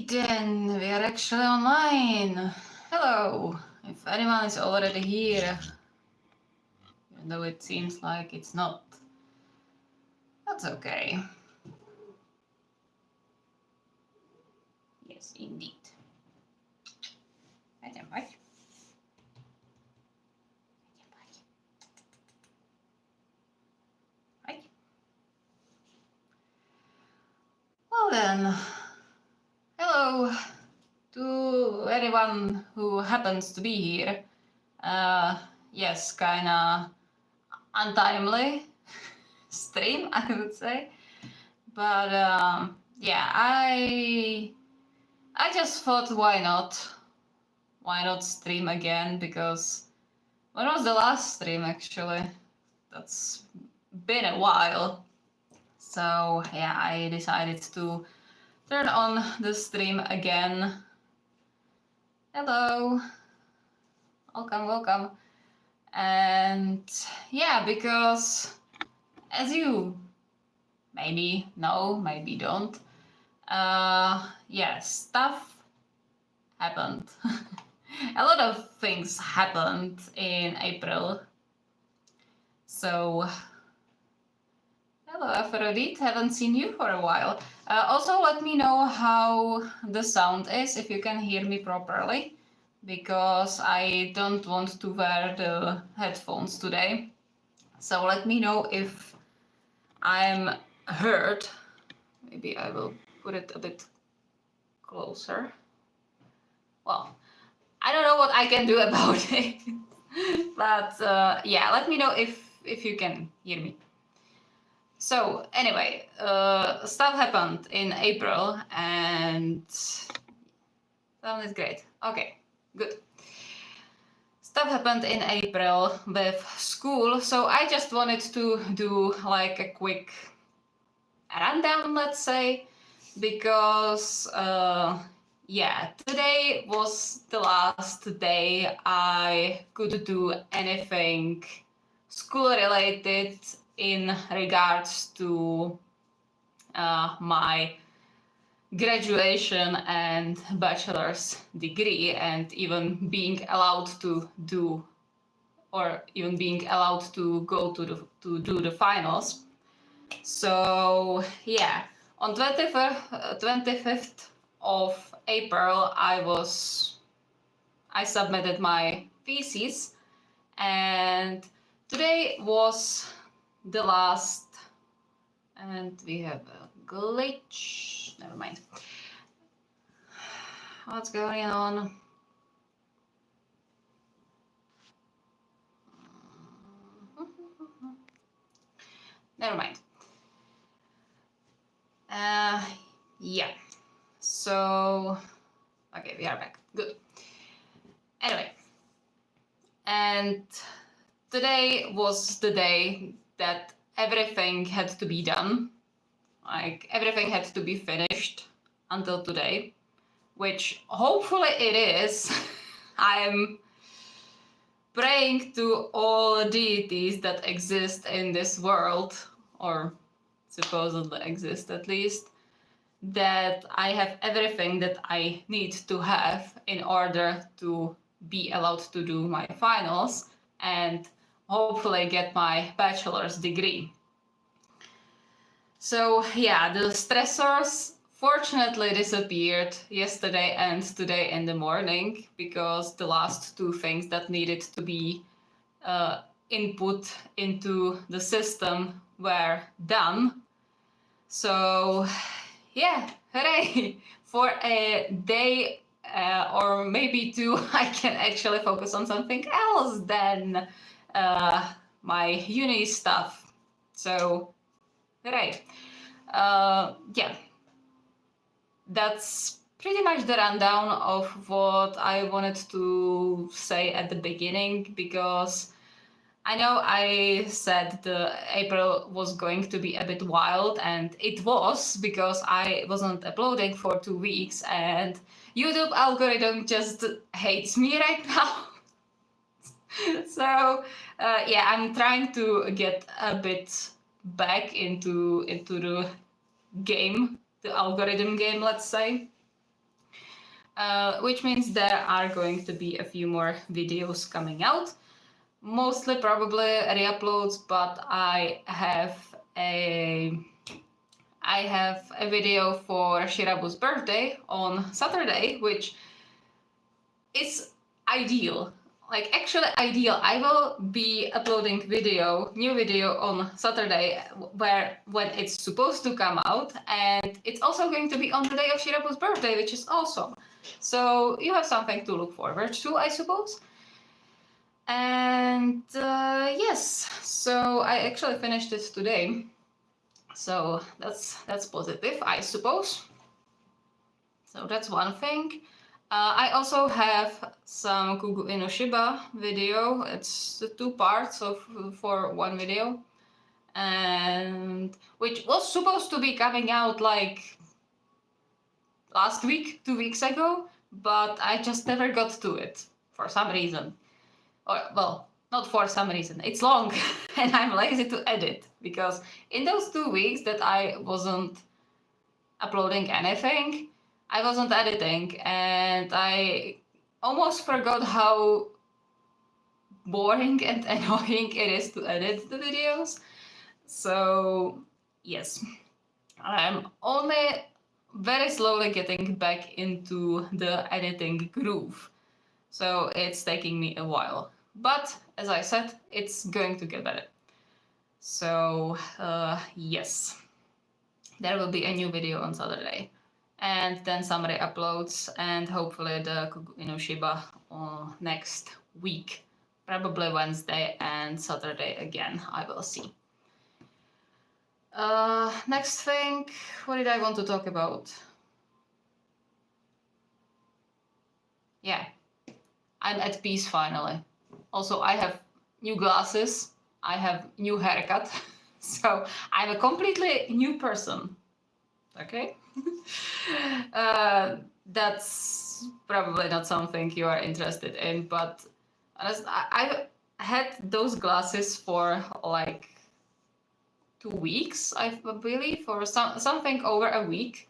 Okay, then we are actually online. Hello. If anyone is already here, even though it seems like it's not, that's okay. Yes, indeed. Well then, hello to anyone who happens to be here. Yes, kinda untimely stream, I would say. But yeah, I just thought, why not? Why not stream again? Because when was the last stream actually? That's been a while. So yeah, I decided to turn on the stream again. Hello. Welcome, welcome. And yeah, because as you maybe know, maybe don't, yeah, stuff happened. A lot of things happened in April. So, hello Aphrodite, haven't seen you for a while. Also, let me know how the sound is, if you can hear me properly, because I don't want to wear the headphones today. So let me know if I'm heard. Maybe I will put it a bit closer. Well, I don't know what I can do about it. But yeah, let me know if you can hear me. So anyway, stuff happened in April and sound is great. Okay, good. Stuff happened in April with school, so I just wanted to do like a quick rundown, let's say, because yeah, today was the last day I could do anything school related in regards to my graduation and bachelor's degree, and even being allowed to do, or even being allowed to go to do the finals. So yeah, on 25th of April, I submitted my thesis, and today was the last, and we have a glitch. Never mind. What's going on? Never mind. Yeah. So, okay, we are back. Good. Anyway, and today was the day that everything had to be done. Like, everything had to be finished until today, which hopefully it is. I'm praying to all deities that exist in this world, or supposedly exist at least, that I have everything that I need to have in order to be allowed to do my finals and hopefully get my bachelor's degree. So yeah, the stressors fortunately disappeared yesterday and today in the morning, because the last two things that needed to be input into the system were done. So yeah, hooray! For a day or maybe two, I can actually focus on something else than my uni stuff. So hooray! Yeah, that's pretty much the rundown of what I wanted to say at the beginning, because I know I said the April was going to be a bit wild, and it was, because I wasn't uploading for 2 weeks and YouTube algorithm just hates me right now. So yeah, I'm trying to get a bit back into the game, the algorithm game, let's say. which means there are going to be a few more videos coming out. Mostly probably re-uploads, but I have a video for Shirabu's birthday on Saturday, which is ideal. Like actually ideal. I will be uploading new video on Saturday when it's supposed to come out, and it's also going to be on the day of Shirabu's birthday, which is awesome. So you have something to look forward to, I suppose. And yes, so I actually finished it today. So that's positive, I suppose. So that's one thing. I also have some Kugu Inoshiba video. It's the 2 parts for one video, and which was supposed to be coming out like last week, 2 weeks ago, but I just never got to it for some reason. Or well, not for some reason. It's long, and I'm lazy to edit because in those 2 weeks that I wasn't uploading anything, I wasn't editing, and I almost forgot how boring and annoying it is to edit the videos. So yes, I'm only very slowly getting back into the editing groove. So it's taking me a while. But as I said, it's going to get better. So yes, there will be a new video on Saturday. And then some re-uploads, and hopefully the Kugu Inoshiba next week. Probably Wednesday and Saturday again, I will see. Next thing, what did I want to talk about? Yeah, I'm at peace finally. Also, I have new glasses, I have new haircut, so I'm a completely new person. Okay? That's probably not something you are interested in, but I've had those glasses for like 2 weeks, I believe, or something over a week.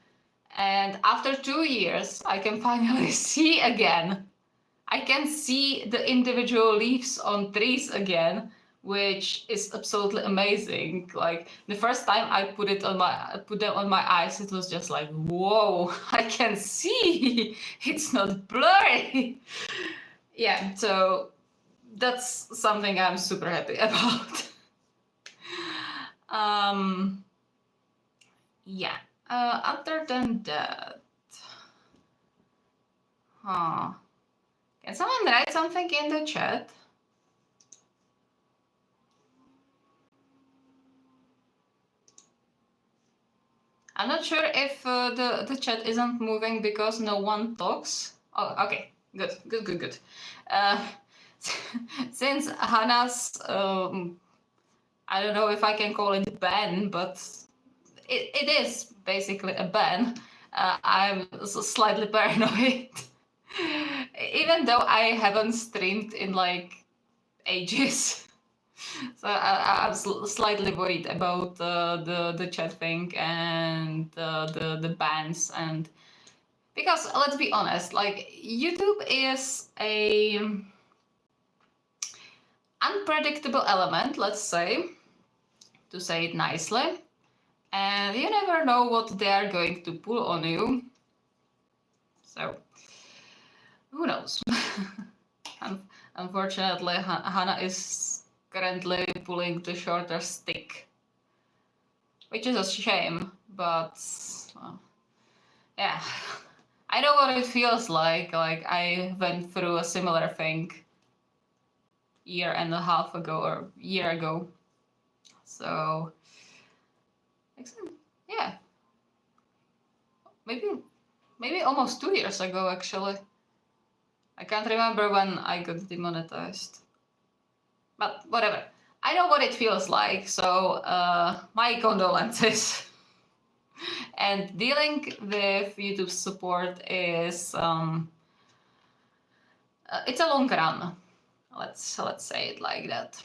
And after 2 years, I can finally see again. I can see the individual leaves on trees again, which is absolutely amazing. Like the first time I put them on my eyes, it was just like, whoa, I can see. It's not blurry. Yeah, so that's something I'm super happy about. Yeah. Other than that, can someone write something in the chat? I'm not sure if the chat isn't moving because no one talks. Oh, okay, good. Since Hannah's, I don't know if I can call it ban, but it is basically a ban. I'm slightly paranoid. Even though I haven't streamed in like ages. So I'm slightly worried about the chat thing and the bans, and because let's be honest, like YouTube is a unpredictable element, let's say, to say it nicely, and you never know what they are going to pull on you. So who knows? Unfortunately, Hannah is currently pulling the shorter stick, which is a shame, but yeah, I know what it feels like. Like I went through a similar thing a year and a half ago or a year ago. So, yeah, maybe almost 2 years ago actually. I can't remember when I got demonetized. But whatever. I know what it feels like, so my condolences. And dealing with YouTube support is it's a long run. Let's say it like that.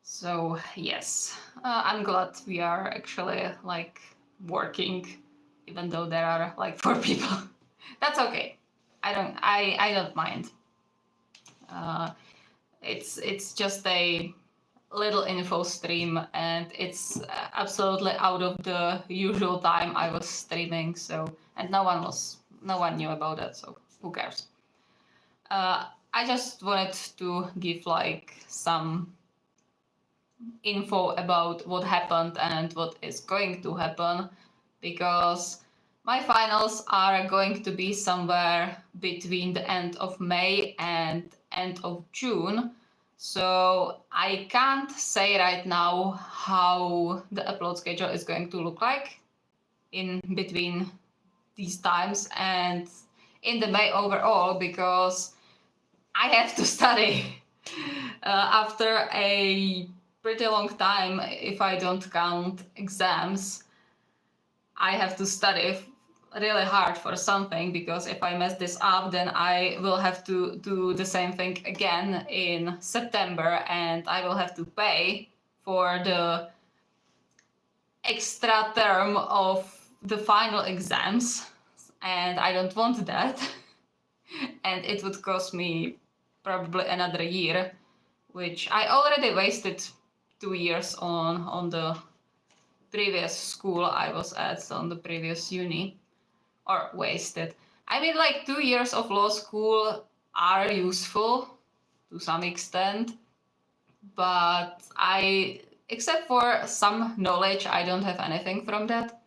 So yes, I'm glad we are actually like working, even though there are like 4 people That's okay. I don't mind. It's just a little info stream, and it's absolutely out of the usual time I was streaming. So, and no one knew about that. So who cares? I just wanted to give like some info about what happened and what is going to happen, because my finals are going to be somewhere between the end of May and end of June. So I can't say right now how the upload schedule is going to look like in between these times and in the May overall, because I have to study after a pretty long time. If I don't count exams, I have to study really hard for something, because if I mess this up, then I will have to do the same thing again in September, and I will have to pay for the extra term of the final exams, and I don't want that. And it would cost me probably another year, which I already wasted 2 years on the previous school I was at, on the previous uni, or wasted. I mean, like 2 years of law school are useful to some extent, but except for some knowledge, I don't have anything from that.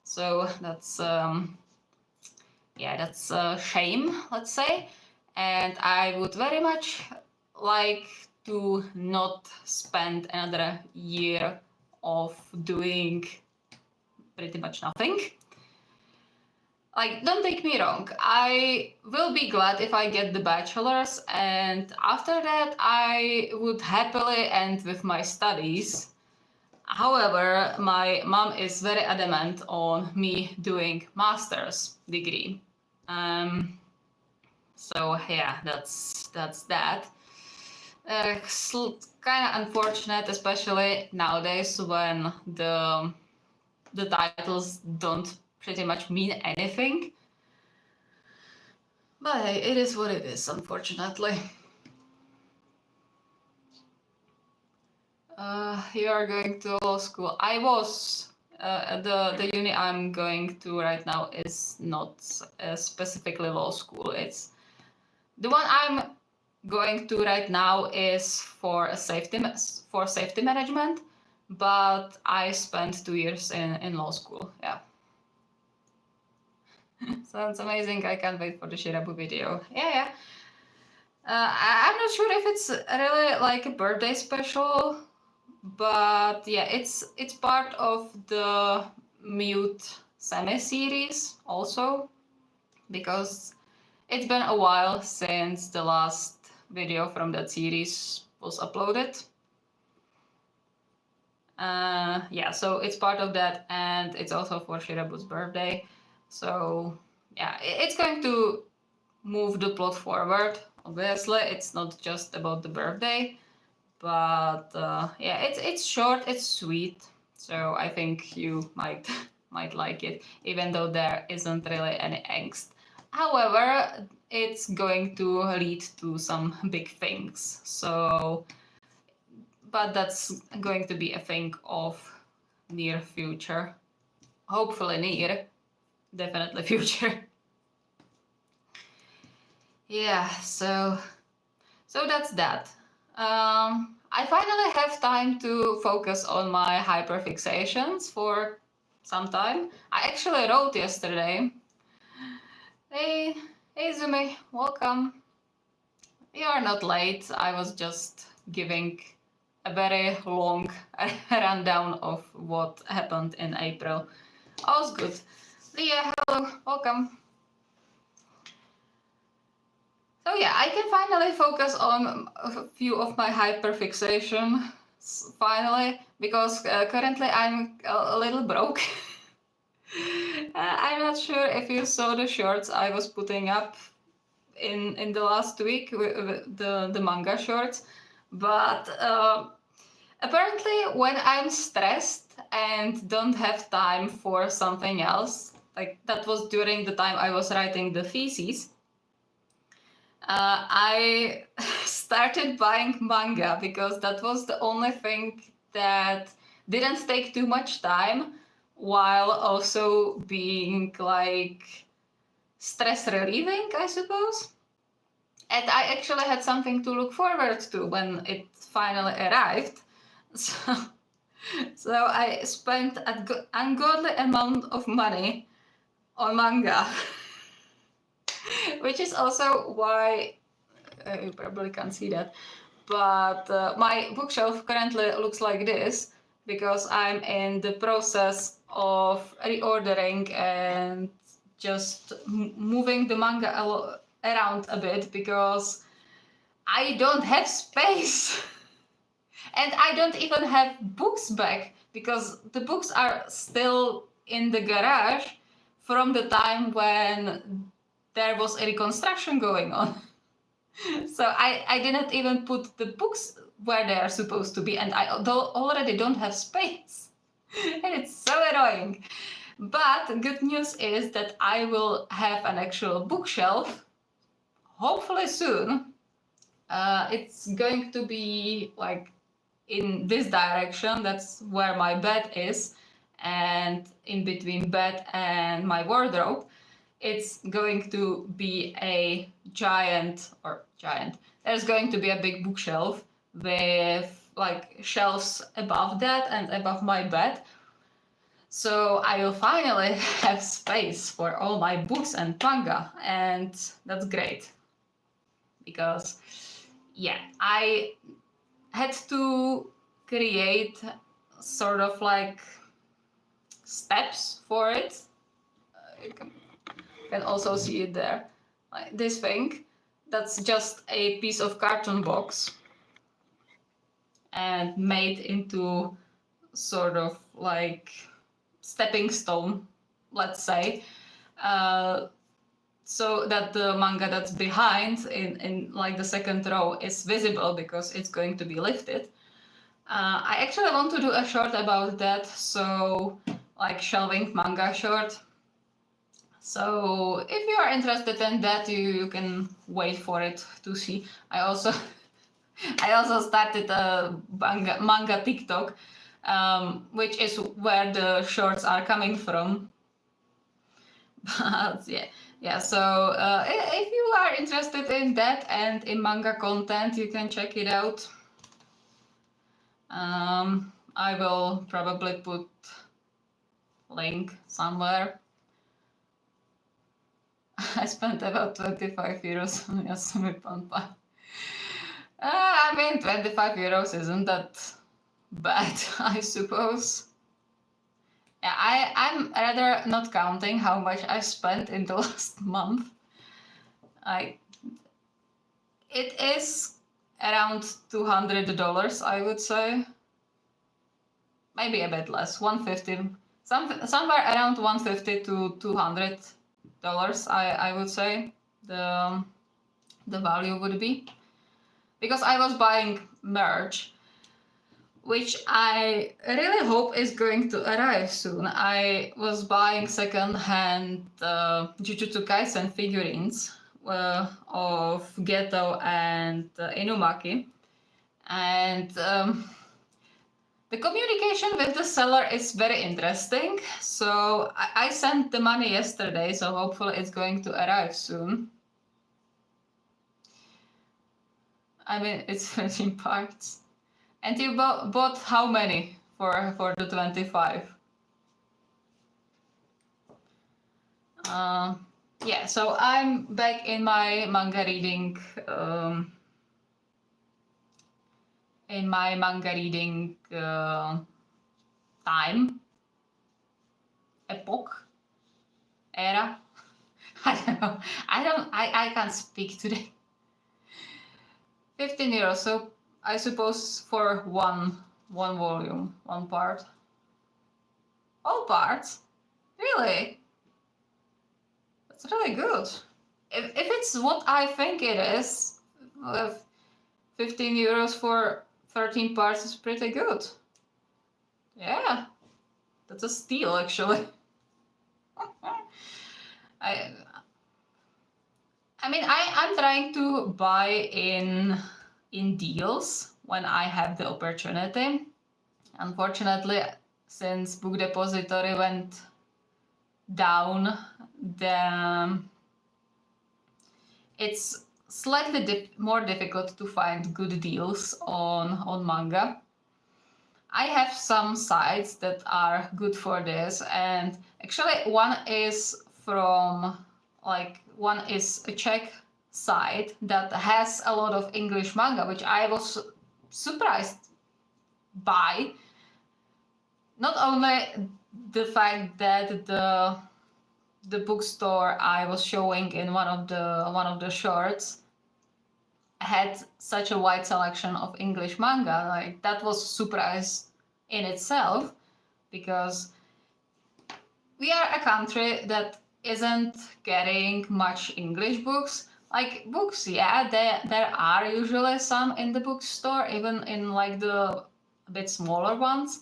So that's that's a shame, let's say. And I would very much like to not spend another year of doing pretty much nothing. Like, don't take me wrong, I will be glad if I get the bachelor's, and after that I would happily end with my studies. However, my mom is very adamant on me doing master's degree. So yeah, that's that. Kind of unfortunate, especially nowadays when the titles don't pretty much mean anything. But hey, it is what it is, unfortunately. You are going to law school. I was. The uni I'm going to right now is not specifically law school. It's the one I'm going to right now is for safety management, but I spent 2 years in law school. Yeah. Sounds amazing. I can't wait for the Shirabu video. Yeah. I'm not sure if it's really like a birthday special, but yeah, it's part of the Mute semi-series also, because it's been a while since the last video from that series was uploaded. Yeah, so it's part of that, and it's also for Shirabu's birthday. So yeah, it's going to move the plot forward. Obviously, it's not just about the birthday, but yeah, it's short, it's sweet. So I think you might like it, even though there isn't really any angst. However, it's going to lead to some big things. So, but that's going to be a thing of near future. Hopefully near, definitely future. Yeah, so that's that. I finally have time to focus on my hyperfixations for some time. I actually wrote yesterday. Hey Zumi, welcome. You are not late. I was just giving a very long rundown of what happened in April. All's good. Leah, hello, welcome. So yeah, I can finally focus on a few of my hyperfixation finally, because currently I'm a little broke. I'm not sure if you saw the shorts I was putting up in the last week, the manga shorts, but apparently when I'm stressed and don't have time for something else, like that was during the time I was writing the thesis, I started buying manga because that was the only thing that didn't take too much time while also being like stress relieving, I suppose. And I actually had something to look forward to when it finally arrived. So I spent an ungodly amount of money on manga, which is also why you probably can't see that, but my bookshelf currently looks like this because I'm in the process of reordering and just moving the manga around a bit because I don't have space. And I don't even have books back because the books are still in the garage from the time when there was a reconstruction going on. So I didn't even put the books where they are supposed to be, and I already don't have space. And it's so annoying. But good news is that I will have an actual bookshelf, hopefully soon. It's going to be like in this direction. That's where my bed is, and in between bed and my wardrobe it's going to be a giant. There's going to be a big bookshelf with like shelves above that and above my bed, so I will finally have space for all my books and manga, and that's great because yeah, I had to create sort of like steps for it. You can also see it there. Like this thing, that's just a piece of carton box and made into sort of like stepping stone, let's say, so that the manga that's behind in like the second row is visible because it's going to be lifted. I actually want to do a short about that, so like shelving manga short. So if you are interested in that, you can wait for it to see. I also started a manga TikTok, which is where the shorts are coming from. But yeah. So if you are interested in that and in manga content, you can check it out. I will probably put link somewhere. I spent about 25 euros on Yasumi Pampa. I mean, 25 euros isn't that bad, I suppose. Yeah, I'm rather not counting how much I spent in the last month. It is around $200, I would say. Maybe a bit less, 150. Somewhere around 150 to $200, I would say the value would be. Because I was buying merch, which I really hope is going to arrive soon. I was buying second-hand Jujutsu Kaisen figurines of Geto and Inumaki, and the communication with the seller is very interesting. So I sent the money yesterday, so hopefully it's going to arrive soon. I mean, it's 13 parts. And you bought how many for the 25? Yeah, so I'm back in my manga reading time, epoch, era. I don't know. I can't speak today. 15 euros, so I suppose for one volume, one part. All parts? Really? That's really good. If it's what I think it is, 15 euros for 13 parts is pretty good. Yeah, that's a steal actually. I mean, I'm trying to buy in deals when I have the opportunity. Unfortunately, since Book Depository went down, it's slightly more difficult to find good deals on manga. I have some sites that are good for this, and actually one is a Czech site that has a lot of English manga, which I was surprised by. Not only the fact that the bookstore I was showing in one of the shorts had such a wide selection of English manga, like that was a surprise in itself, because we are a country that isn't getting much English books. Like books, yeah, there are usually some in the bookstore, even in like the a bit smaller ones,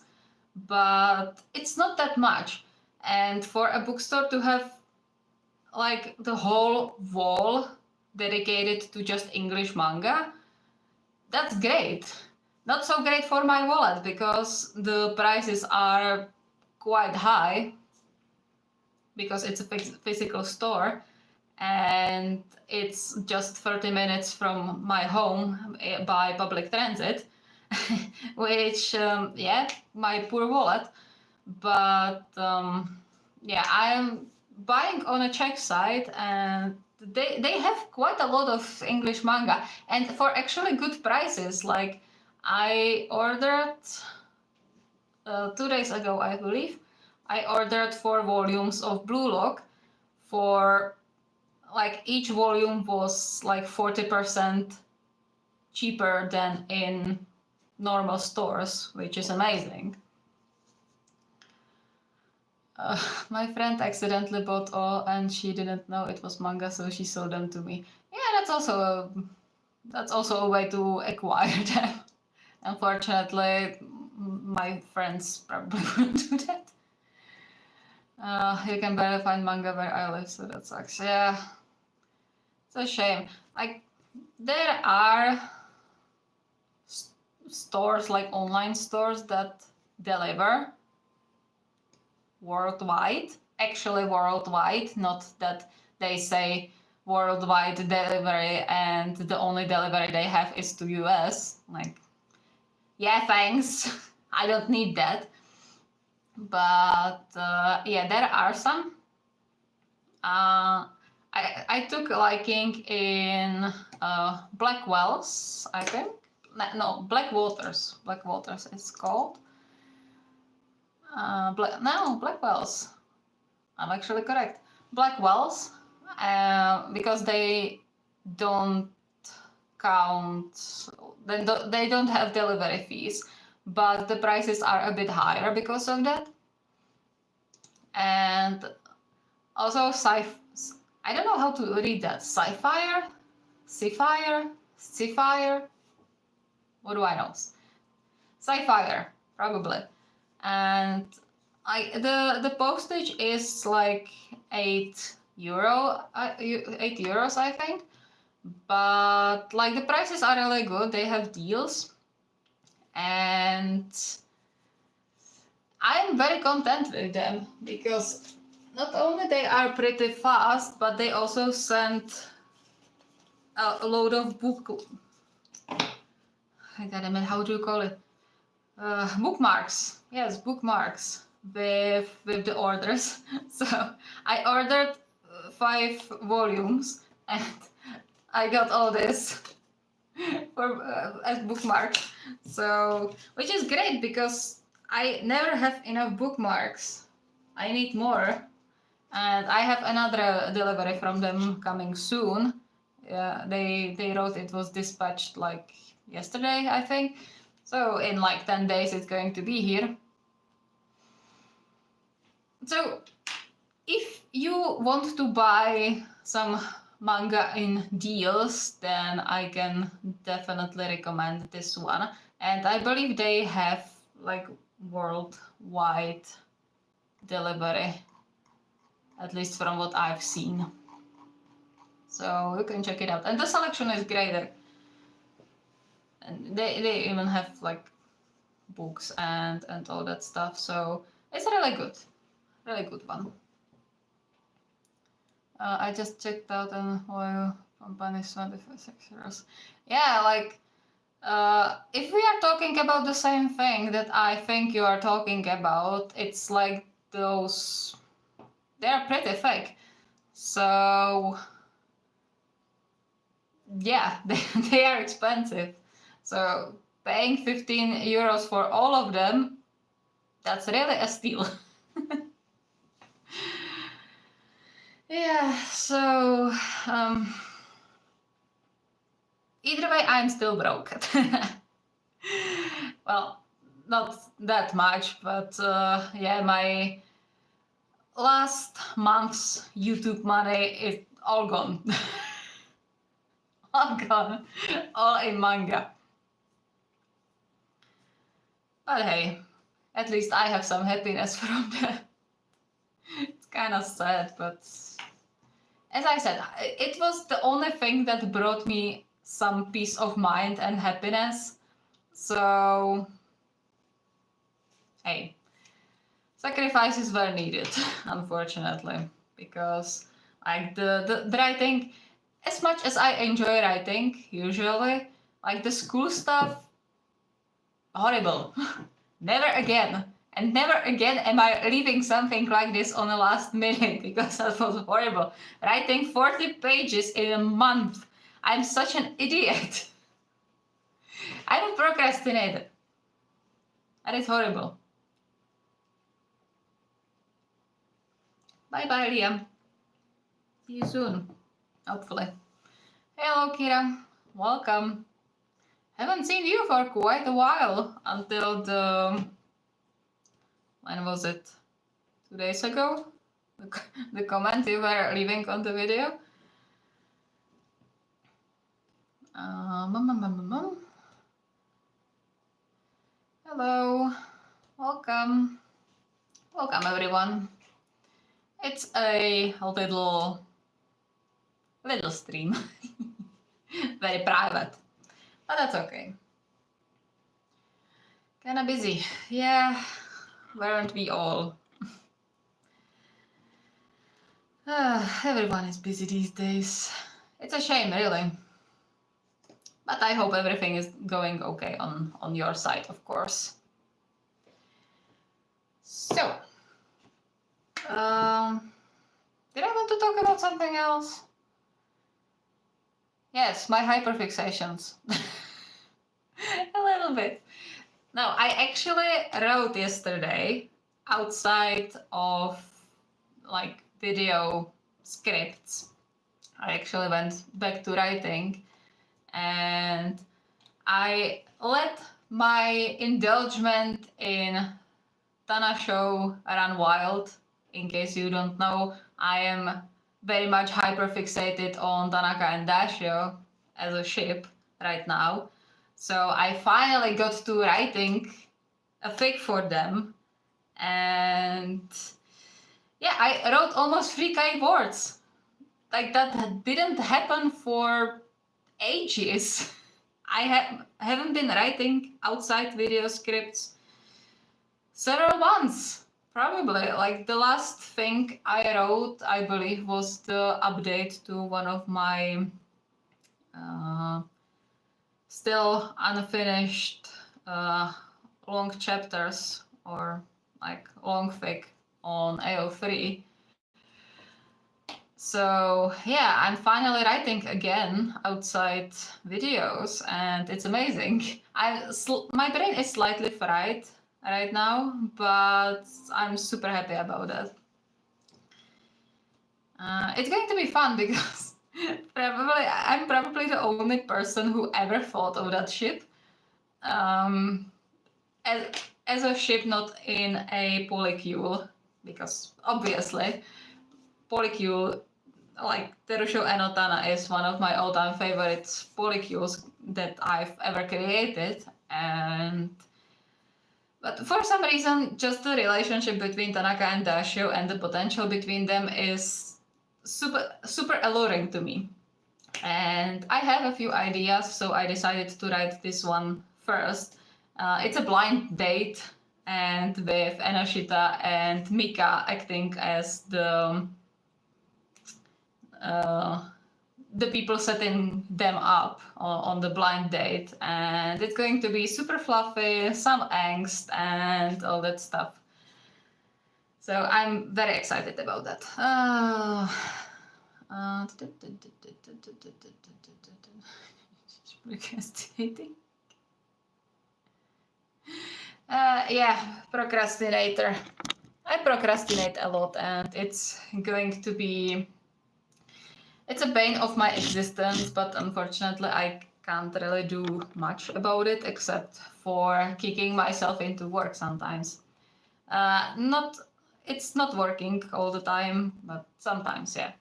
but it's not that much. And for a bookstore to have like the whole wall dedicated to just English manga, that's great. Not so great for my wallet, because the prices are quite high, because it's a physical store and it's just 30 minutes from my home by public transit, which, yeah, my poor wallet. But yeah, I'm buying on a Czech site, and they have quite a lot of English manga, and for actually good prices. Like I ordered 2 days ago, I believe, I ordered 4 volumes of Blue Lock for like each volume was like 40% cheaper than in normal stores, which is amazing. My friend accidentally bought all and she didn't know it was manga, so she sold them to me. Yeah, that's also a way to acquire them. Unfortunately, my friends probably wouldn't do that. You can barely find manga where I live, so that sucks. Yeah, it's a shame. Like, there are stores, like online stores, that deliver worldwide, actually worldwide, not that they say worldwide delivery and the only delivery they have is to US. Like, yeah, thanks. I don't need that. But yeah, there are some. I took a liking in Blackwell's, I think. No, Blackwaters. Blackwaters it's called. Blackwell's. I'm actually correct. Blackwell's, because they don't count. They don't have delivery fees, but the prices are a bit higher because of that. And also I don't know how to read that. Sapphire? What do I know? Sapphire, probably. And the postage is like €8, €8, I think. But like the prices are really good. They have deals, and I'm very content with them, because not only they are pretty fast, but they also send a load of how do you call it? Bookmarks. Yes, bookmarks with the orders. So I ordered 5 volumes, and I got all this for as bookmarks. So, which is great, because I never have enough bookmarks. I need more, and I have another delivery from them coming soon. They wrote it was dispatched like yesterday, I think. So in like 10 days it's going to be here. So if you want to buy some manga in deals, then I can definitely recommend this one. And I believe they have like worldwide delivery. at least from what I've seen. So you can check it out. And the selection is great. And they even have like books and all that stuff. So it's really good one. I just checked out an oil company 26 euros. Yeah, like if we are talking about the same thing that I think you are talking about, it's like those, they are pretty fake. So yeah, they are expensive. So paying 15 euros for all of them, that's really a steal. Yeah, so either way, I'm still broke. Well, not that much, but yeah, my last month's YouTube money is all gone. All gone. All in manga. But hey, at least I have some happiness from that. It's kind of sad, but as I said, it was the only thing that brought me some peace of mind and happiness. So, hey, sacrifices were needed, unfortunately, because like the writing, as much as I enjoy writing usually, like the school stuff, horrible. Never again. And never again am I leaving something like this on the last minute, because that was horrible. Writing 40 pages in a month. I'm such an idiot. I'm a procrastinator. That is horrible. Bye bye, Liam. See you soon. Hopefully. Hello, Kira. Welcome. Haven't seen you for quite a while, until the... when was it? 2 days ago? The comment you were leaving on the video. Hello. Welcome. Welcome, everyone. It's a little stream. Very private. But that's okay. Kinda busy. Yeah, weren't we all? Everyone is busy these days. It's a shame, really. But I hope everything is going okay on your side, of course. So, did I want to talk about something else? Yes, my hyperfixations. A little bit. No, I actually wrote yesterday outside of like video scripts. I actually went back to writing and I let my indulgence in Tana show run wild. In case you don't know, I am very much hyperfixated on Tanaka and Dashio as a ship right now. So I finally got to writing a fic for them, and yeah, I wrote almost 3K words. Like that didn't happen for ages. I haven't been writing outside video scripts several months. Probably, like the last thing I wrote, I believe, was the update to one of my still unfinished long chapters, or like long fic on AO3. So yeah, I'm finally writing again outside videos, and it's amazing. My brain is slightly fried right now, but I'm super happy about that. It's going to be fun because I'm probably the only person who ever thought of that ship as a ship not in a polycule, because obviously polycule, like Terusho Enotana, is one of my all-time favorite polycules that I've ever created, and But for some reason, just the relationship between Tanaka and Dashio and the potential between them is super alluring to me. And I have a few ideas, so I decided to write this one first. It's a blind date, and with Enoshita and Mika acting as the people setting them up on the blind date, and it's going to be super fluffy, some angst, and all that stuff. So I'm very excited about that. Procrastinating. Yeah, procrastinator. I procrastinate a lot, and it's going to be... It's a bane of my existence, but unfortunately I can't really do much about it except for kicking myself into work sometimes. It's not working all the time, but sometimes, yeah.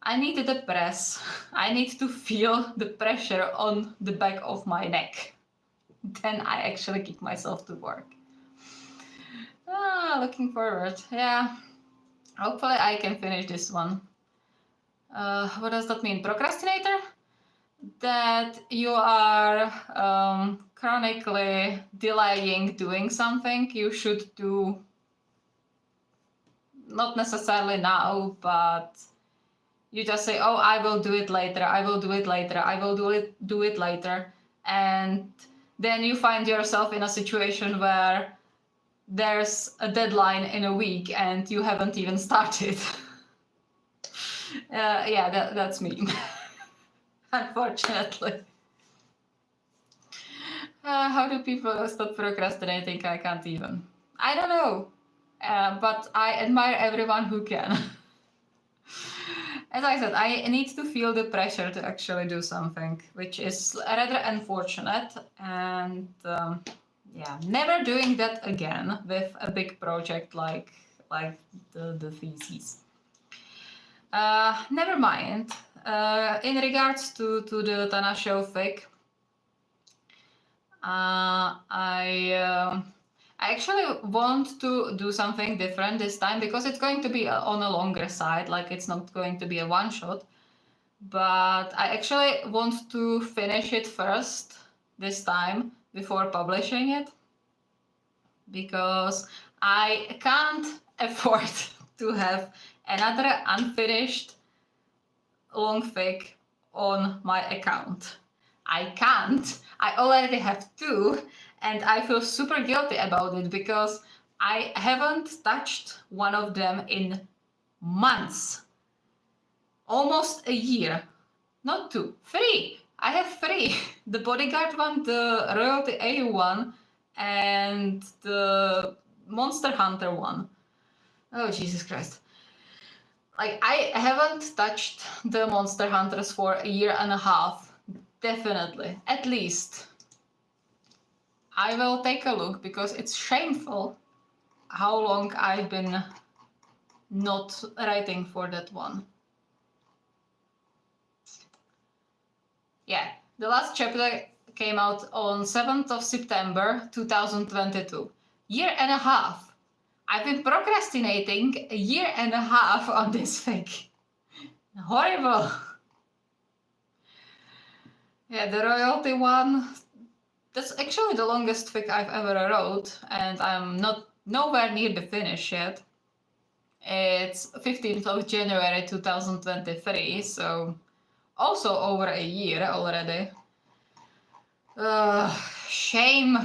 I need the press. I need to feel the pressure on the back of my neck. Then I actually kick myself to work. Looking forward. Yeah. Hopefully I can finish this one. What does that mean? Procrastinator? That you are chronically delaying doing something you should do, not necessarily now, but you just say, oh, I will do it later, I will do it later, I will do it later. And then you find yourself in a situation where there's a deadline in a week and you haven't even started. Yeah, that's me. Unfortunately. How do people stop procrastinating? I can't even. I don't know. But I admire everyone who can. As I said, I need to feel the pressure to actually do something, which is rather unfortunate. And yeah, never doing that again with a big project like the thesis. Never mind. In regards to the Tanashio fic, I actually want to do something different this time because it's going to be on a longer side, like it's not going to be a one-shot. But I actually want to finish it first this time before publishing it, because I can't afford to have another unfinished long fic on my account. I can't. I already have 2, and I feel super guilty about it because I haven't touched one of them in months. Almost a year. Not 2, 3. I have 3. The Bodyguard one, the Royalty AU one, and the Monster Hunter one. Oh, Jesus Christ. Like, I haven't touched the Monster Hunters for a year and a half. Definitely. At least. I will take a look because it's shameful how long I've been not writing for that one. Yeah, the last chapter came out on 7th of September 2022. Year and a half. I've been procrastinating a year and a half on this fic. Horrible. Yeah, the Royalty one, that's actually the longest fic I've ever wrote, and I'm nowhere near the finish yet. It's 15th of January 2023, so also over a year already. Shame.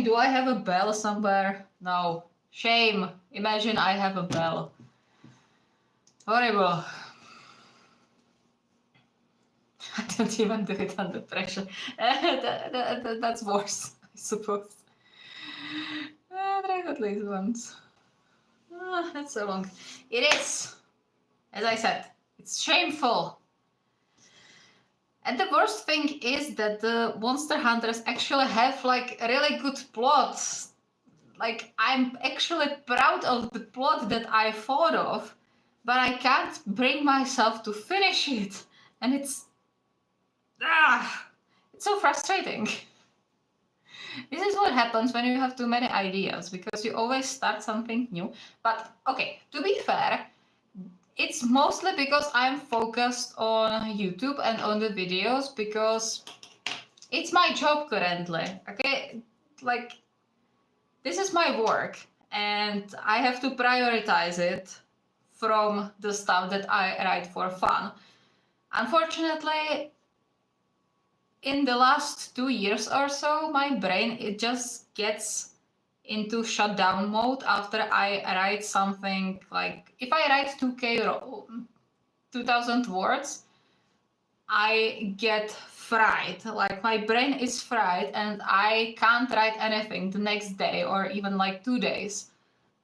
Do I have a bell somewhere? No. Shame. Imagine I have a bell. Horrible. I don't even do it under pressure. That's worse, I suppose. Try at least once. That's so long. It is. As I said, it's shameful. And the worst thing is that the Monster Hunters actually have like really good plots. Like, I'm actually proud of the plot that I thought of, but I can't bring myself to finish it. And it's so frustrating. This is what happens when you have too many ideas, because you always start something new. But okay, to be fair, it's mostly because I'm focused on YouTube and on the videos, because it's my job currently. Okay, like, this is my work and I have to prioritize it from the stuff that I write for fun. Unfortunately, in the last 2 years or so, my brain, it just gets into shutdown mode after I write something. Like, if I write 2000 words, I get fried. Like, my brain is fried and I can't write anything the next day or even like 2 days.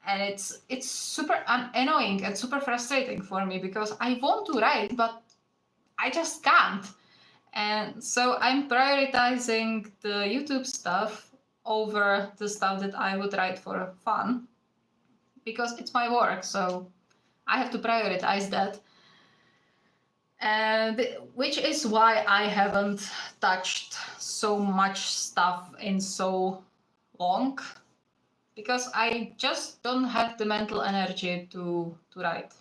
And it's super annoying and super frustrating for me, because I want to write, but I just can't. And so I'm prioritizing the YouTube stuff over the stuff that I would write for fun, because it's my work, so I have to prioritize that. And which is why I haven't touched so much stuff in so long, because I just don't have the mental energy to write.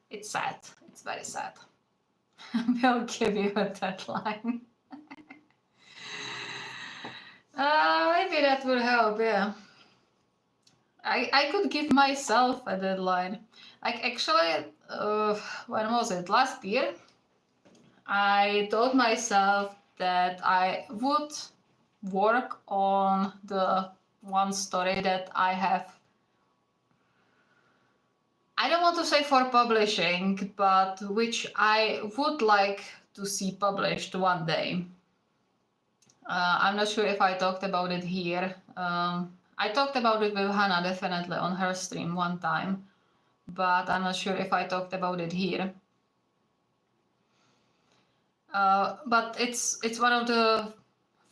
It's sad. It's very sad. We'll give you a deadline. Maybe that will help, yeah. I could give myself a deadline. Like, actually, when was it? Last year, I told myself that I would work on the one story that I have. I don't want to say for publishing, but which I would like to see published one day. I'm not sure if I talked about it here. I talked about it with Hannah definitely on her stream one time, but I'm not sure if I talked about it here. But it's one of the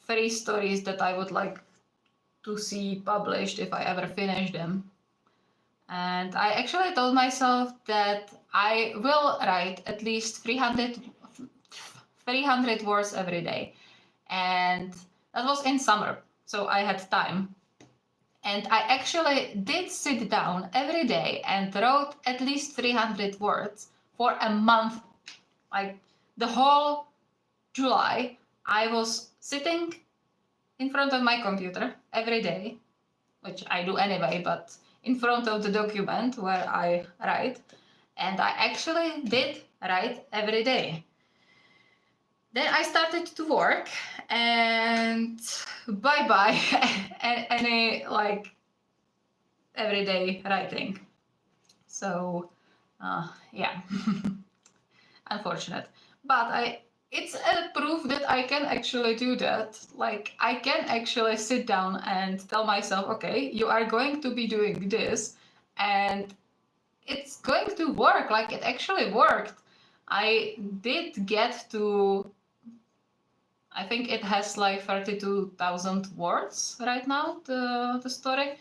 3 stories that I would like to see published if I ever finish them. And I actually told myself that I will write at least 300 words every day. And that was in summer, so I had time. And I actually did sit down every day and wrote at least 300 words for a month. Like, the whole July, I was sitting in front of my computer every day, which I do anyway, but in front of the document where I write, and I actually did write every day. Then I started to work, and bye-bye any like everyday writing. So yeah, unfortunate. But it's a proof that I can actually do that. Like, I can actually sit down and tell myself, okay, you are going to be doing this, and it's going to work. Like, it actually worked. I did get to, I think it has like 32,000 words right now, the story,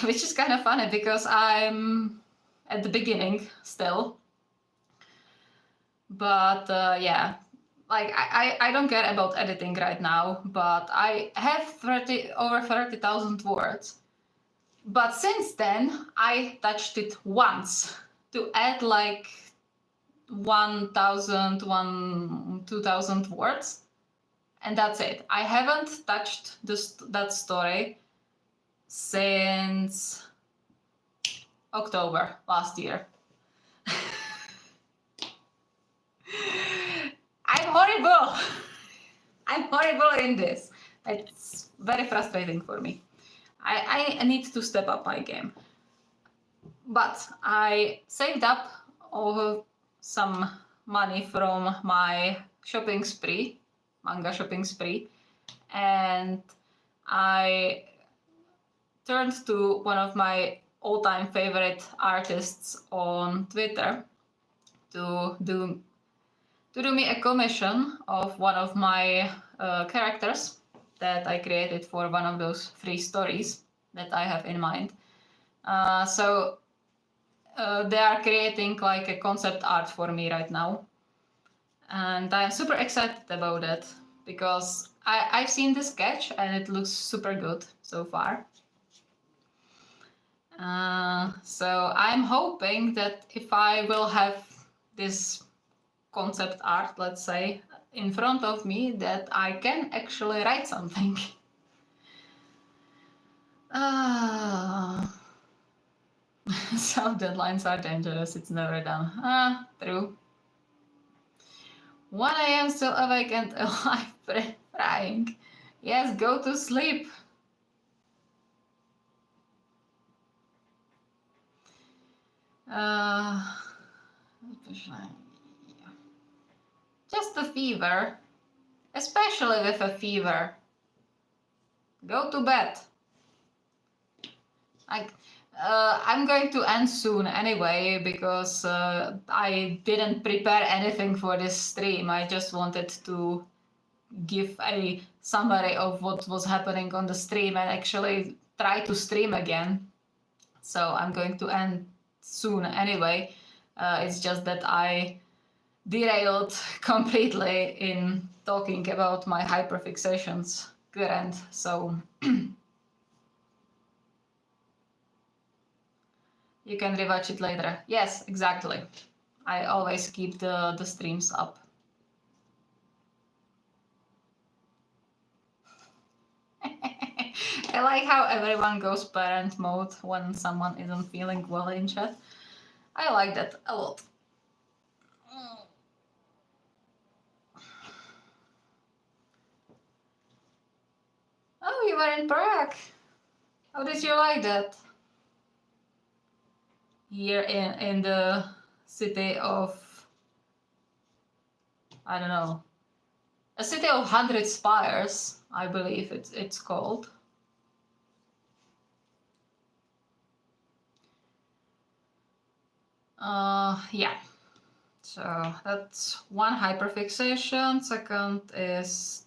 which is kind of funny because I'm at the beginning still. But yeah, like, I don't care about editing right now, but I have over 30,000 words. But since then, I touched it once to add like 1,000, 2,000 words, and that's it. I haven't touched that story since October last year. I'm horrible. I'm horrible in this. It's very frustrating for me. I need to step up my game. But I saved up some money from my shopping spree, manga shopping spree, and I turned to one of my all-time favorite artists on Twitter to do me a commission of one of my characters that I created for one of those free stories that I have in mind. So they are creating like a concept art for me right now. And I'm super excited about it, because I've seen the sketch and it looks super good so far. So I'm hoping that if I will have this concept art, let's say, in front of me, that I can actually write something. Self deadlines are dangerous, it's never done. True. 1 a.m. still awake and alive, crying. Yes, go to sleep. Just a fever. Especially with a fever. Go to bed. I'm going to end soon anyway, because I didn't prepare anything for this stream. I just wanted to give a summary of what was happening on the stream and actually try to stream again. So I'm going to end soon anyway. It's just that I derailed completely in talking about my hyperfixations current, so you can rewatch it later. Yes, exactly. I always keep the streams up. I like how everyone goes parent mode when someone isn't feeling well in chat. I like that a lot. Oh, you were in Prague. How did you like that? Here in the city of, I don't know, a city of 100 spires, I believe it's called. Yeah. So that's one hyperfixation. Second is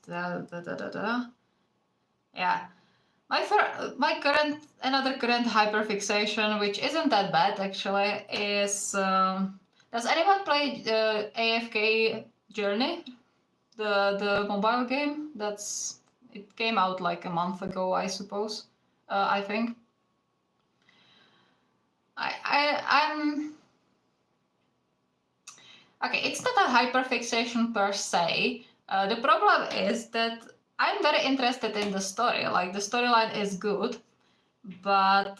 yeah. Another current hyperfixation, which isn't that bad actually, is does anyone play AFK Journey, the mobile game? It came out like a month ago, I suppose. I think. I'm okay. It's not a hyperfixation per se. The problem is that I'm very interested in the story. Like, the storyline is good, but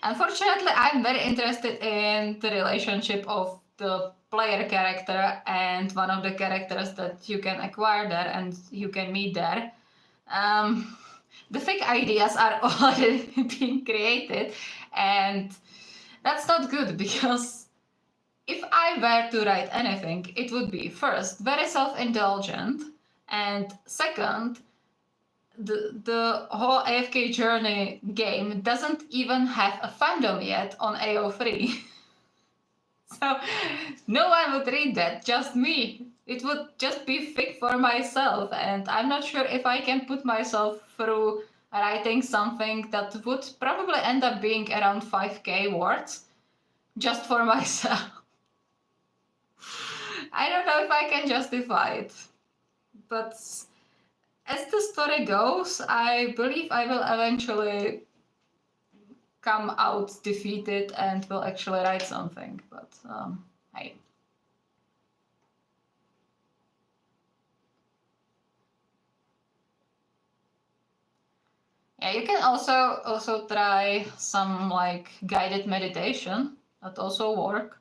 unfortunately, I'm very interested in the relationship of the player character and one of the characters that you can acquire there and you can meet there. The fake ideas are already being created, and that's not good, because if I were to write anything, it would be, first, very self-indulgent, and second, the whole AFK Journey game doesn't even have a fandom yet on AO3. So no one would read that, just me. It would just be fic for myself, and I'm not sure if I can put myself through writing something that would probably end up being around 5k words just for myself. I don't know if I can justify it, but as the story goes, I believe I will eventually come out defeated and will actually write something, but hey. Yeah, you can also try some like guided meditation. That also work.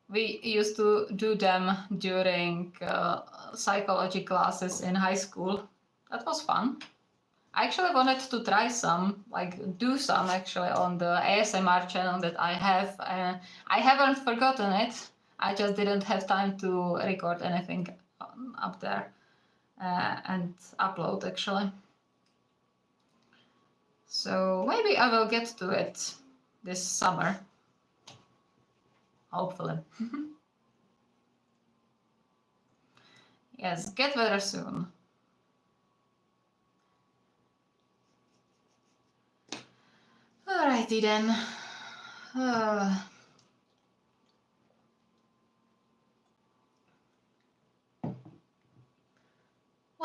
We used to do them during psychology classes in high school. That was fun. I actually wanted to try some, like do some actually on the ASMR channel that I have. I haven't forgotten it. I just didn't have time to record anything up there and upload actually. So maybe I will get to it this summer. Hopefully. Yes, get better soon. Alrighty then.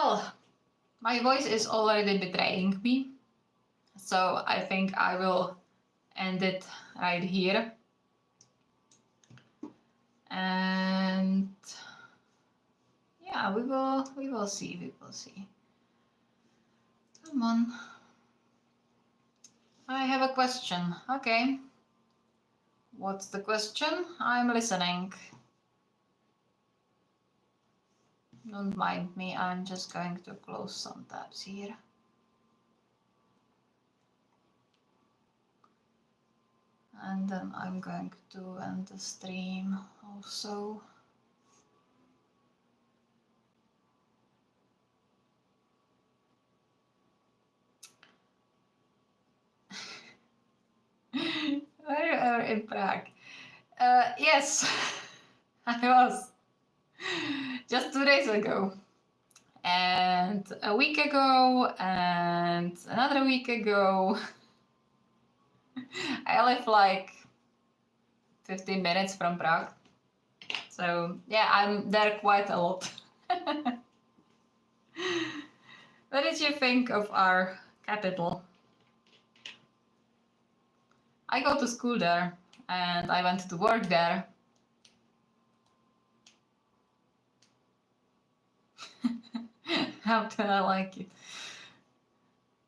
Well, my voice is already betraying me, so I think I will end it right here. And yeah, we will see. Come on. I have a question. Okay. What's the question? I'm listening. Don't mind me, I'm just going to close some tabs here. And then I'm going to end the stream also. Were you ever in Prague? Yes, I was. Just 2 days ago. And a week ago, and another week ago. I live like 15 minutes from Prague. So yeah, I'm there quite a lot. What did you think of our capital? I go to school there and I went to work there. How do I like it?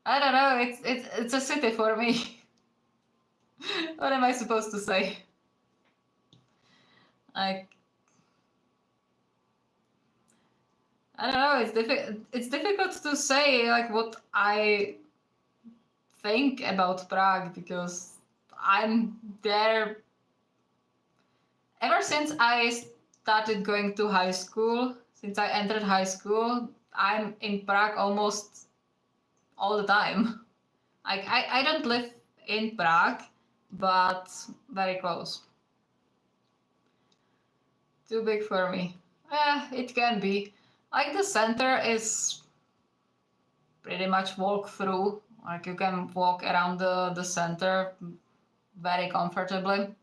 I don't know, it's a city for me. What am I supposed to say? Like, I don't know, it's difficult to say like what I think about Prague, because I'm there ever since I started going to high school. Since I entered high school, I'm in Prague almost all the time. Like, I don't live in Prague, but very close. Too big for me. It can be. Like, the center is pretty much walk through. Like, you can walk around the center very comfortably.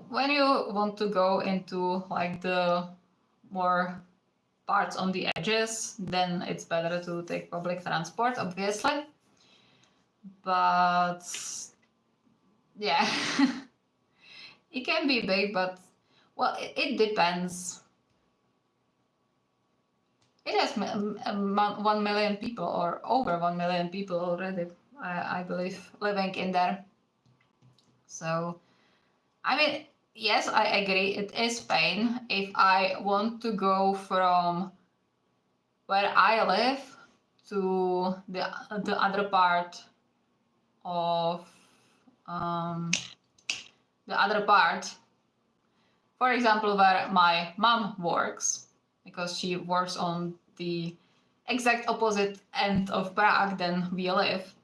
When you want to go into like the more parts on the edges, then it's better to take public transport, obviously. But yeah, it can be big, but well, it depends. It has 1 million people, or over 1 million people already, I believe, living in there. So, I mean, yes, I agree, it is pain. If I want to go from where I live to the other part of for example, where my mom works, because she works on the exact opposite end of Prague than we live,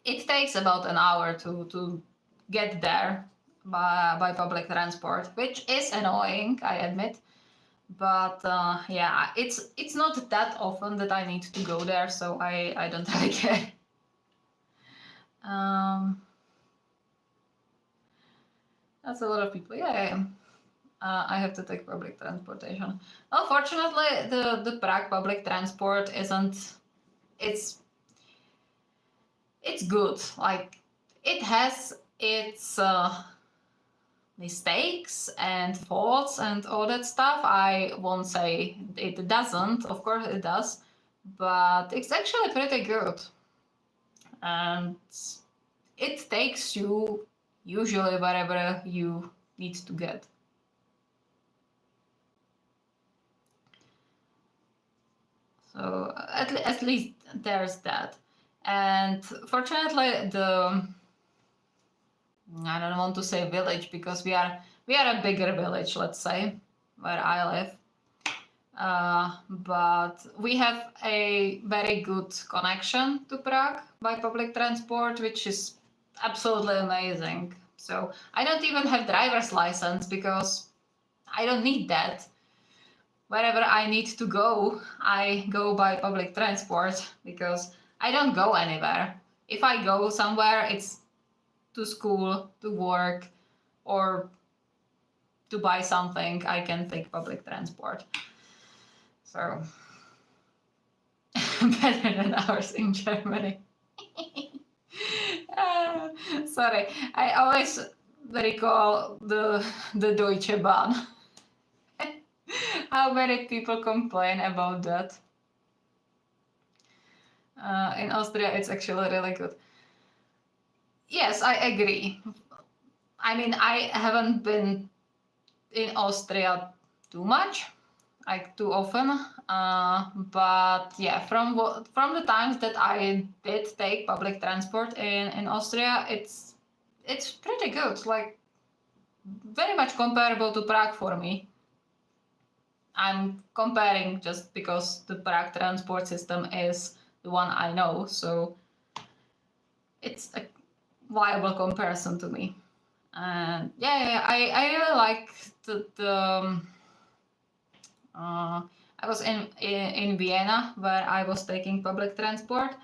it takes about an hour to get there by public transport, which is annoying, I admit. But yeah, it's not that often that I need to go there, so I don't really care. That's a lot of people. Yeah. I have to take public transportation. Unfortunately, the Prague public transport isn't. It's good. Like, it has its mistakes and faults and all that stuff. I won't say it doesn't. Of course it does, but it's actually pretty good. And it takes you usually wherever you need to get. So at least there's that. And fortunately, I don't want to say village, because we are a bigger village, let's say, where I live. But we have a very good connection to Prague by public transport, which is absolutely amazing. So I don't even have driver's license, because I don't need that. Wherever I need to go, I go by public transport, because I don't go anywhere. If I go somewhere, it's to school, to work, or to buy something, I can take public transport. So better than ours in Germany. Sorry, I always recall the Deutsche Bahn. How many people complain about that? In Austria, it's actually really good. Yes, I agree. I mean, I haven't been in Austria too much, like too often. But yeah, from the times that I did take public transport in Austria, it's pretty good. Like very much comparable to Prague for me. I'm comparing just because the Prague transport system is the one I know, so it's a viable comparison to me. And yeah, I really like I was in Vienna where I was taking public transport,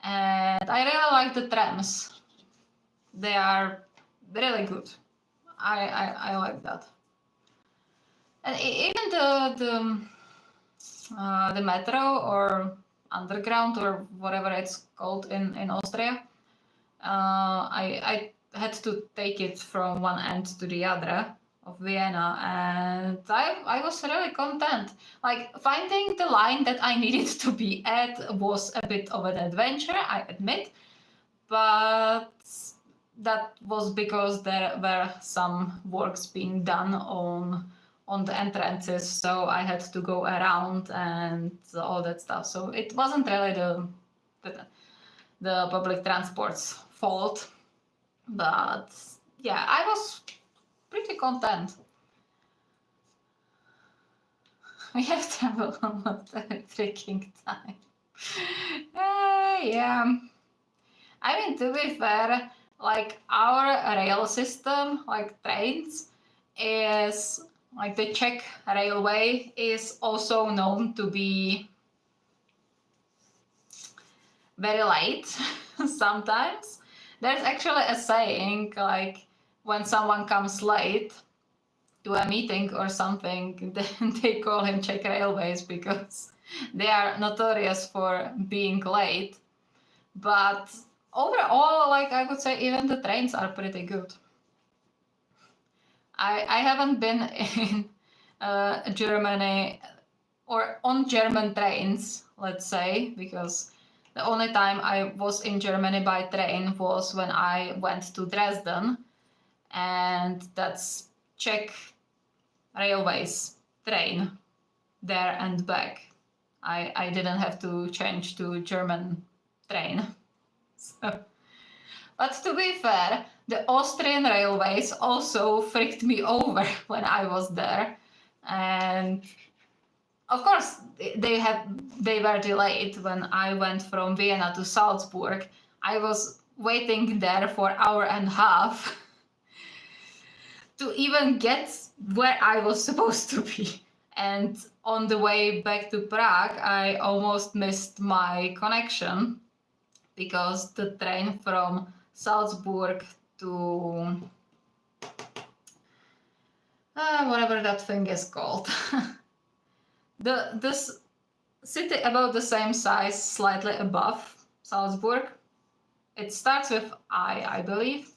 and I really like the trams. They are really good. I like that. And even the metro or underground or whatever it's called in Austria, I had to take it from one end to the other of Vienna, and I was really content. Like finding the line that I needed to be at was a bit of an adventure, I admit, but that was because there were some works being done on the entrances, so I had to go around and all that stuff. So it wasn't really the public transport's fault, but yeah, I was pretty content. We have trouble on the drinking time. Yeah. I mean, to be fair, like our rail system, like trains, is like the Czech railway is also known to be very late sometimes. There's actually a saying like when someone comes late to a meeting or something, then they call him Czech Railways because they are notorious for being late. But overall, like I would say, even the trains are pretty good. I haven't been in Germany or on German trains, let's say, because the only time I was in Germany by train was when I went to Dresden, and that's Czech Railways train there and back. I didn't have to change to German train. So. But to be fair, the Austrian railways also freaked me over when I was there, and of course they were delayed when I went from Vienna to Salzburg. I was waiting there for an hour and a half to even get where I was supposed to be. And on the way back to Prague, I almost missed my connection because the train from Salzburg to whatever that thing is called. This city about the same size, slightly above Salzburg. It starts with I believe.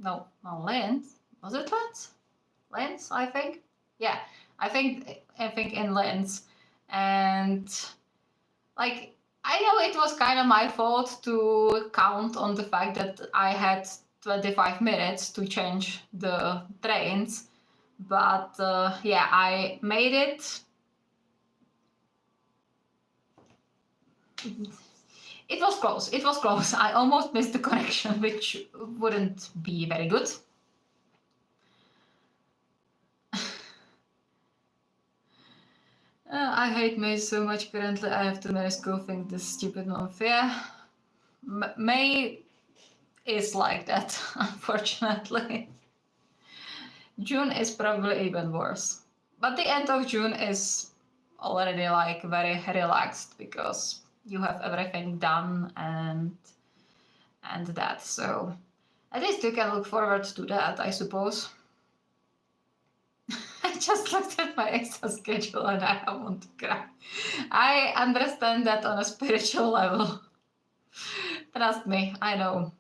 No, Linz. Was it Linz? Linz, I think. Yeah, I think in Linz, and like I know it was kind of my fault to count on the fact that I had 25 minutes to change the trains, but yeah, I made it. It was close. It was close. I almost missed the connection, which wouldn't be very good. I hate May so much currently. I have to manage golfing this stupid month. Yeah, May is like that, unfortunately. June is probably even worse. But the end of June is already like very relaxed because you have everything done and that. So at least you can look forward to that, I suppose. I just looked at my Excel schedule and I want to cry. I understand that on a spiritual level. Trust me, I know.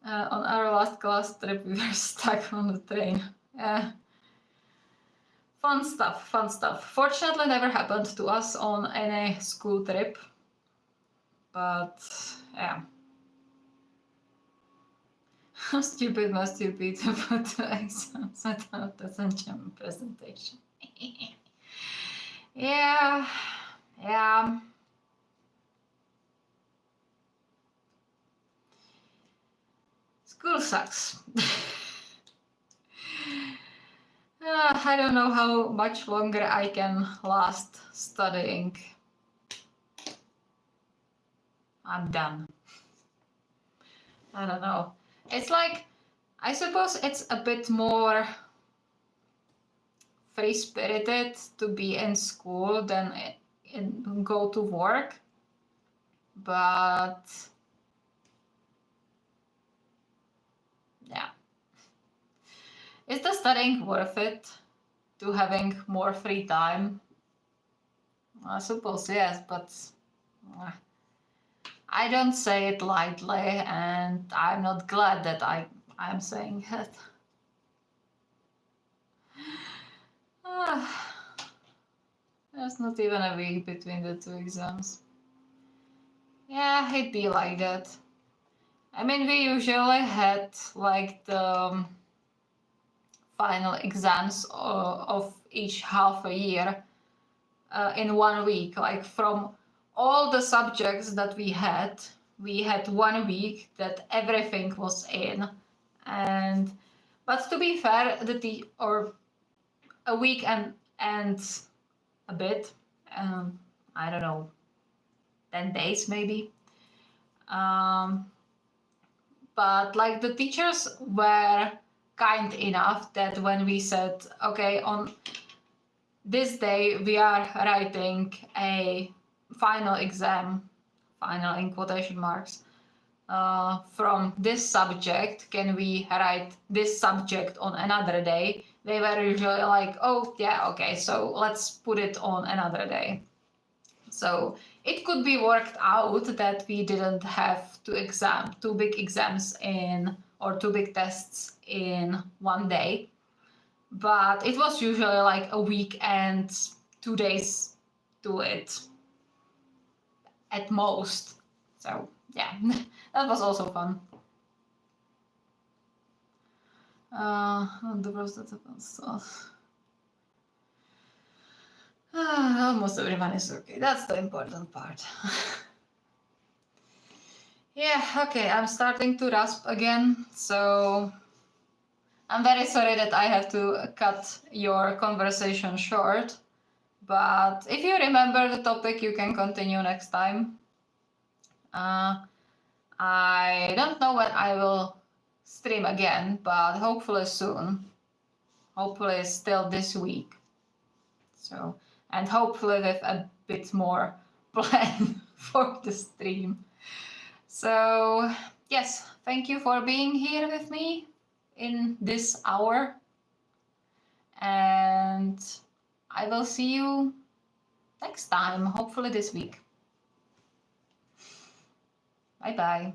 On our last class trip, we were stuck on the train. Fun stuff, fun stuff. Fortunately, never happened to us on any school trip. But, yeah. How stupid must you be to put the exams without the German presentation? Yeah. School sucks. I don't know how much longer I can last studying. I'm done. I don't know. It's like, I suppose it's a bit more free-spirited to be in school than go to work. But yeah. Is the studying worth it to having more free time? I suppose yes, but I don't say it lightly, and I'm not glad that I'm saying it. There's not even a week between the two exams. Yeah, it'd be like that. I mean, we usually had like the final exams of each half a year in 1 week. Like from all the subjects that we had 1 week that everything was in. But to be fair, or a week and a bit, I don't know, 10 days maybe. But like the teachers were kind enough that when we said, okay, on this day we are writing a final exam, final in quotation marks, from this subject, can we write this subject on another day? They were usually like, oh yeah, okay, so let's put it on another day. So it could be worked out that we didn't have two big exams or two big tests in 1 day, but it was usually like a week and 2 days to it at most. So yeah, that was also fun. Almost everyone is okay. That's the important part. Yeah, okay, I'm starting to rasp again, so I'm very sorry that I have to cut your conversation short, but if you remember the topic, you can continue next time. I don't know when I will stream again, but hopefully soon. Hopefully still this week. So, and hopefully with a bit more plan for the stream. So, yes, thank you for being here with me in this hour. And I will see you next time, hopefully this week. Bye-bye.